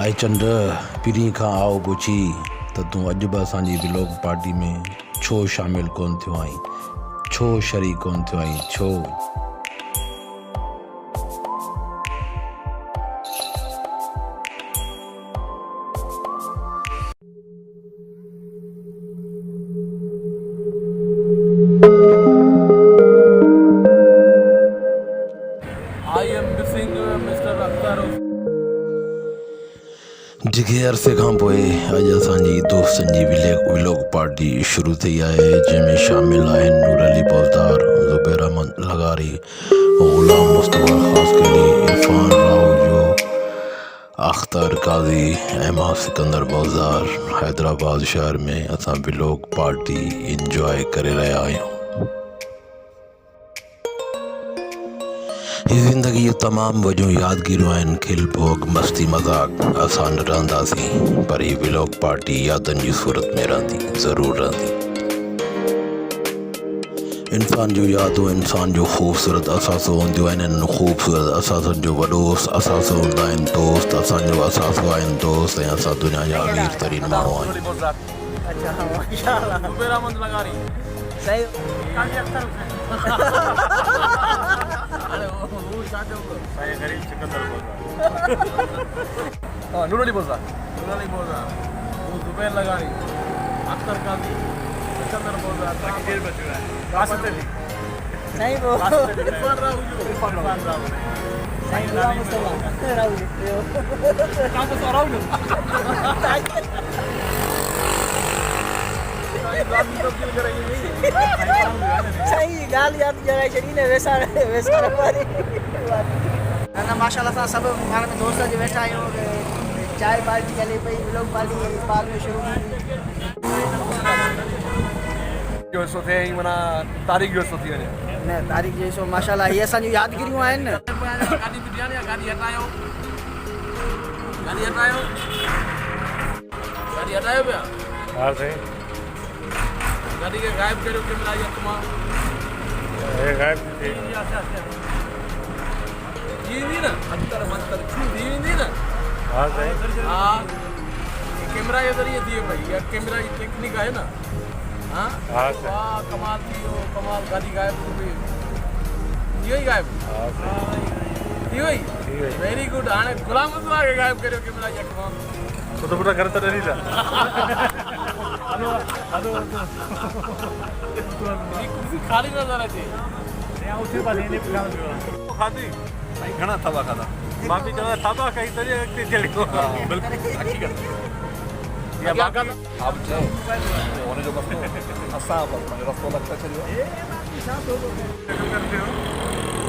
आई चंड पिरी खां आओ पुछी त तूं अॼु बि असांजी विलोक पार्टी में छो शामिलु कोन थियो आहीं, छो शरीक कोन थियो आहीं, छो? I am missing Mr. Akhtar. जिगे अरसे खां पोइ अॼु असांजी दोस्तनि जी विलोक पार्टी शुरू थी आहे, जंहिंमें शामिल आहिनि नूर अली पौज़दार, ज़ुबैर अहमद लगारी, ग़ुलाम मुस्तफ़ा ख़ासकली, इरफान राहुजो, अख्तर काज़ी, ऐं सिकंदर पौज़दार। हैदराबाद शहर में असां विलोक पार्टी इंजॉय करे रहिया आहियूं। ही ज़िंदगी तमामु वॾियूं यादगिरियूं आहिनि, खिल भोग मस्ती मज़ाक असां न रहंदासीं, पर ही विलोक पार्टी यादनि जी सूरत में रहंदी, ज़रूरु रहंदी। इंसान जूं यादूं इंसान जो ख़ूबसूरत असासो हूंदियूं आहिनि, ख़ूबसूरत असासनि जो वॾो असासो हूंदा आहिनि दोस्त। असांजो असासो आहिनि दोस्त, ऐं असां दुनिया जा अमीर तरीन माण्हू आहियूं। अच्छा माशाल्लाह। ज़ुबैर अहमद लगारी। सही काज़ी अख्तर अरे वो शादी साईं गरीब सिकंदर पौज़दार। नूर अली पौज़दार। नूर अली पौज़दार। वो ज़ुबैर लगारी, अख्तर काज़ी, सिकंदर पौज़दार। बाकी देर बच रहा है। कासिम अली। सही वो इरफान राहुजो। इरफान राहुजो। सही ग़ुलाम मुस्तफ़ा राहुल कासिम राहुजो। सही ॻाल्हि यादि ॼाणाए छॾी न, वेसार वारी। न माशाल्लाह असां सभु पाण में दोस्त अॼु वेठा आहियूं, चांहि पार्टी हले पई, विलोक पार्टी पाल में शुरू थी। जो हिसो थिए ऐं माना तारीख़ जो हिसो थी वञे। न तारीख़ जो हिसो माशाल्लाह इहे असांजूं यादगिरियूं आहिनि न। गाॾी बीठी आहे, गाॾी हटायो, गाॾी हटायो, गाॾी हटायो पिया। हा साईं, गाड़ी के गायब करो कैमरा या तुम ये गायब थी। ये नहीं ना अंतर मंतर ये नहीं ना। हाँ साईं, हाँ कैमरा ये जरिए दिए भाई, या कैमरा की टेक्निक है ना। हाँ हाँ सर। वाह कमाल थी हो, कमाल। गाड़ी गायब हो गई, ये ही गायब हाँ साईं, थी वही। Very good. हाँ गुलाम मुस्तफ़ा के गायब करो कैमरा या तुम तो पूरा घर तो नहीं था। ये कुर्सी खाली नजर आती है। यहाँ उसे बात नहीं पता मुझे। खाती साईं घना थाबा खाता। माफी चाहता थाबा कहीं तो ये चली गया। बिल्कुल हकीकत। या बाका आप जो होने जो बस असां बस रस्तो लगता चलियो।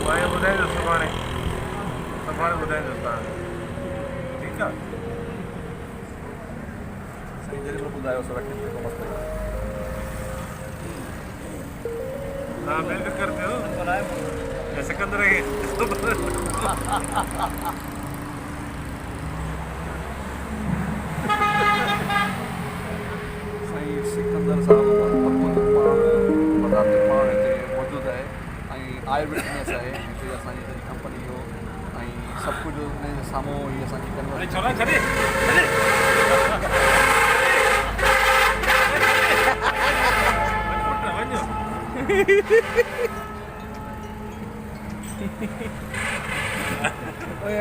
भाई बुधाए दो सुभाणे बुधाए दो ठीक है। सही जरिए में ॿुधायो सो रखी को मस्त। हाँ बिल्कुल करते हो ऐसे कंदर है। सही सिकंदर साहब पदार्थ पाण हिते मौजूदु आहे ऐं आई विटनेस आहे हिते असांजी सॼी कंपनी जो ऐं सभु कुझु उन जे साम्हूं ई असांजी अरे छोरा छॾे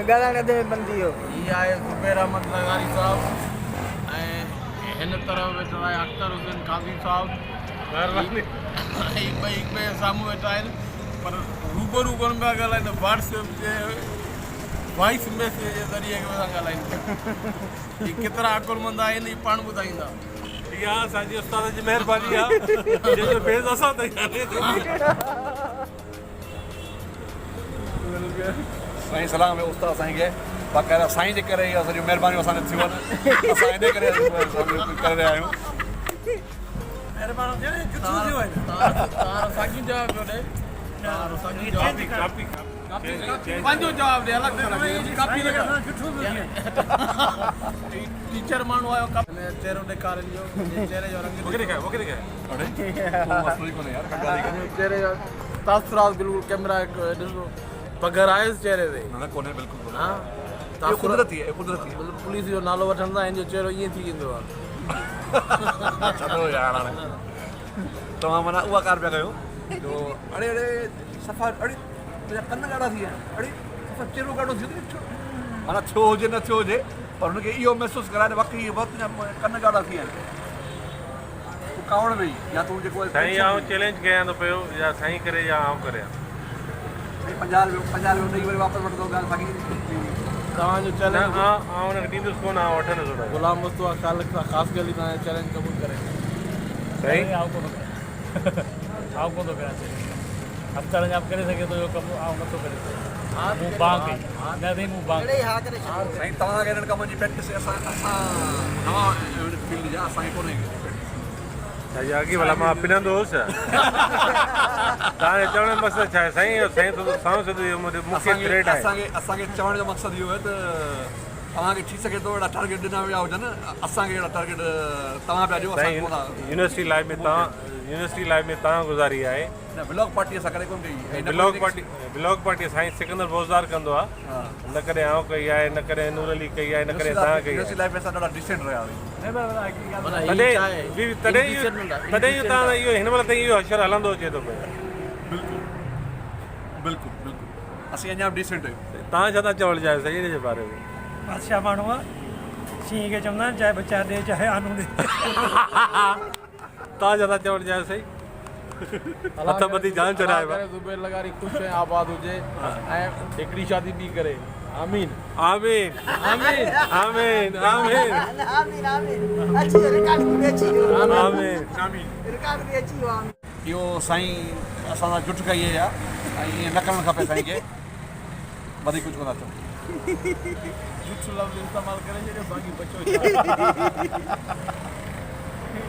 ॻाल्हाइण ते बंदी हो। ये आए ज़ुबैर अहमद लगारी साहब, हिन तरह वेठा आहे अख्तर हुसैन काज़ी साहब। एक ॿई साम्हूं वेठा आहिनि, पर रूबरू कोन पिया ॻाल्हाइनि, व्हाट्सएप जे वॉइस मैसेज जे ज़रिए सां ॻाल्हाइनि। ही केतिरा अकुलमंद आहिनि, ही पाण ॿुधाईंदा। इहा असांजी उस्ताद जी महिरबानी आहे, जंहिंजो बेज़ असां तयार साईं सलाम आहे उस्ताद साईं खे बाक़ाइदा साईं जे करे इहा सॼियूं महिरबानियूं असांखे थियूं आहिनि। असां इन करे करे रहिया आहियूं। महिरबानी तव्हां साॻी जवाबु पियो ॾे, पंहिंजो जवाबु ॾे, अलॻि कापी टीचर माण्हू आयो चेहरो ॾेखारियो, चेहरे जो रंग चेहरे जो तासुरात बिल्कुलु कैमरा ॾिसो, पघर आहे चेहरे ते। कोन्हे बिल्कुलु। हाँ इहो कुदरती आहे मतिलबु पुलिस जो नालो वठंदा आहिनि जो चहिरो ईअं थी वेंदो आहे छॾो यार हाणे तव्हां माना उहा कार पिया कयो जो अड़े अड़े सफ़ा अड़े मुंहिंजा कन ॻाढ़ा थी विया अड़े सफ़ा चहिरो ॻाढ़ो थी वियो माना थियो हुजे न थियो हुजे पर हुनखे इहो महसूसु कराए बाक़ी वक़्तु कन ॻाढ़ा थी विया आहिनि तूं कावड़ वेही या तूं जेको साईं आउं चैलेंज कयां थो पियो या साईं करे या आउं करियां 50 ॾेई वरी वापसि वठंदो ॻाल्हि साॻी तव्हांजो न चैलेंज आउं हुनखे ॾींदुसि कोन आउं वठंदुसि हुनखे गुलाम मुस्तफा ख़ालिक सां ख़ासि ॻाल्हि तव्हांजो चैलेंज क़बूल करे साईं आउं कोन थो कयां हफ़्ता जा करे सघे थो इहो कमु आउं नथो करे सघां मूं बांग कई न साईं मूं बांग अड़े हा करे छॾियो साईं तव्हांखे हिननि कमनि जी प्रैक्टिस असां नवां फील्ड जा असांखे कोन्हे साईं अॻे भला मां पिनंदो हुउसि तव्हांजे चवण जो मक़सदु छा आहे साईं साईं साऊं सिधो इहो मूंखे थ्रेट आहे असांखे चवण जो मक़सदु इहो आहे त तव्हांखे थी सघे थो अहिड़ा टारगेट ॾिना विया हुजनि असांखे अहिड़ा टारगेट तव्हां पिया ॾियो साईं यूनिवर्सिटी लाइफ में तव्हां गुज़ारी आहे न ब्लॉक पार्टी असां करे कोन कई ब्लॉक पार्टी साईं सिकंदर बोज़दार कंदो आहे न कॾहिं आउं कई आहे न कॾहिं नूर अली कई आहे न कॾहिं तव्हां कई आहे लाइफ में असां ॾाढा डिसेंट रहिया हुई तॾहिं इहो तव्हां इहो हिन महिल ताईं इहो अक्षर हलंदो अचे थो पियो बिल्कुलु असीं अञा बि डिसेंट आहियूं तव्हां छा था चवण चाहियो साईं हिन जे बारे में बादशाह माण्हू आहे शींहं खे चवंदा आहिनि चाहे बचा ॾे चाहे आनू ॾे तव्हां छा था चवण चाहियो साईं हथ मथी जान चढ़ायो ज़ुबैर लगारी ख़ुशि ऐं आबाद हुजे ऐं हिकिड़ी शादी ॿी करे आमीन आमीन आमीन आमीन आमीन आमीन आमीन अची वियो रिकॉर्ड बि अची वियो आमीन रिकॉर्ड बि अची वियो आमीन इहो साईं असां सां जुट कई आहे ऐं ईअं न करणु खपे साईं खे वधीक कुझु कोन चओ झूठ लफ़्ज़ इस्तेमालु करे छॾियो बाक़ी बचो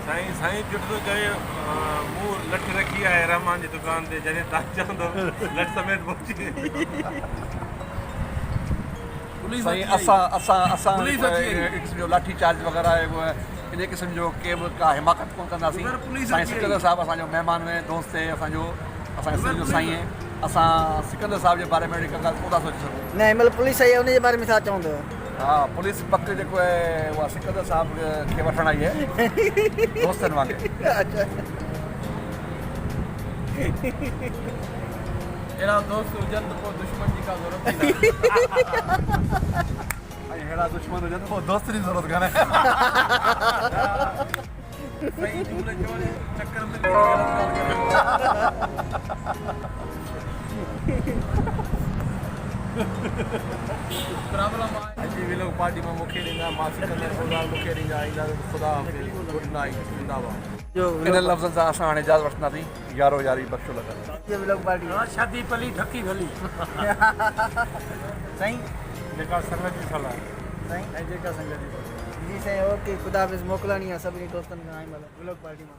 साईं जुट थो चए मूं लठ रखी आहे रहमान जी दुकान ते जॾहिं तव्हां चवंदो लठ समेत पहुची साईं असां जो लाठी चार्ज वग़ैरह आहे उहो इन क़िस्म जो के बि का हिमाकत कोन कंदासीं साईं सिकंदर साहिबु असांजो महिमान में दोस्त आहे असांजो असांजो सिंध जो साईं आहे असां सिकंदर साहिब जे बारे में अहिड़ी का ॻाल्हि कोन था सोचे सघूं न हिन पुलिस आई आहे उनजे बारे में छा चवंदो हा पुलिस वक़्तु जेको आहे उहा सिकंदर साहिब खे वठणु आई आहे दोस्तनि वांगुरु अहिड़ा दोस्त हुजनि त पोइ दुश्मन जी का ज़रूरत ई ऐं अहिड़ा दुश्मन हुजनि त पोइ दोस्त जी ज़रूरत कान्हे चक्कर में अॼु विलोक पार्टी में मूंखे ॾींदा मां सिकंदर बोज़दार मूंखे ॾींदा ईंदा ख़ुदा गुड नाइट जिंदाबाद इन लफ़्ज़नि सां असां हाणे इजाज़त वठंदासीं यारो यारी बख़्शो लॻा ये विलोक पार्टी शादी पली ढकी भली साईं जेका संगत जी सलाह साईं ऐं जेका संगत जी जी साईं ओके ख़ुदा हाफ़िज़ मोकिलणी आहे सभिनी दोस्तनि खां आई विलोक पार्टी मां